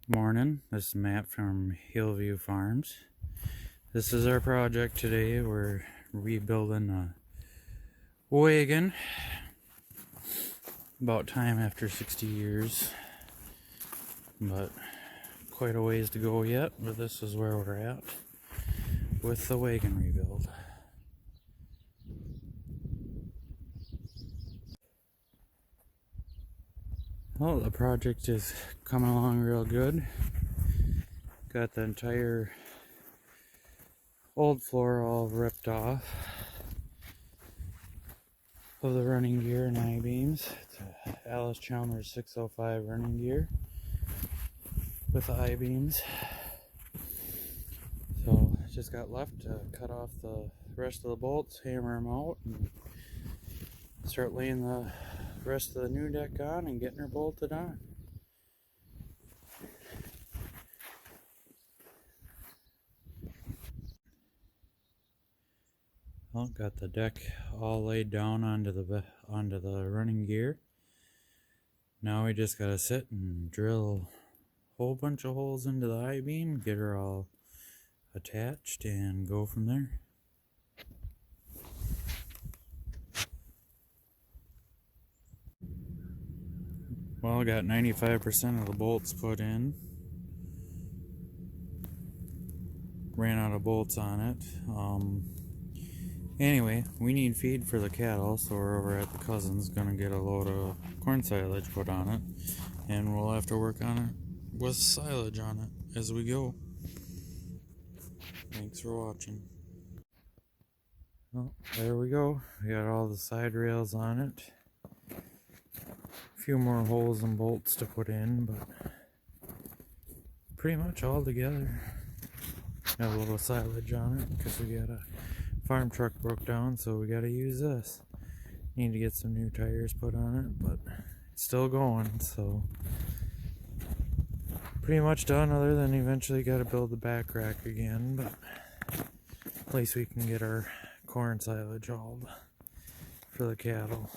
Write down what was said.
Morning, this is Matt from Hillview Farms. This is our project today. We're rebuilding a wagon. About time after 60 years, but quite a ways to go yet, but this is where we're at with the wagon rebuild. Well, the project is coming along real good. Got the entire old floor all ripped off of the running gear and I-beams. It's a Alice Chalmers 605 running gear with the I-beams. So just got left to cut off the rest of the bolts, hammer them out, and start laying the rest of the new deck on and getting her bolted on. Well, got the deck all laid down onto the running gear. Now we just gotta sit and drill a whole bunch of holes into the I-beam, get her all attached, and go from there. Well, I got 95% of the bolts put in. Ran out of bolts on it. Anyway, we need feed for the cattle, so we're over at the cousin's gonna get a load of corn silage put on it, and we'll have to work on it with silage on it as we go. Thanks for watching. Well, there we go. We got all the side rails on it. A few more holes and bolts to put in, but pretty much all together. Got a little silage on it because we got a farm truck broke down, so we gotta use this. Need to get some new tires put on it, but it's still going, so pretty much done, other than eventually gotta build the back rack again, but at least we can get our corn silage hauled for the cattle.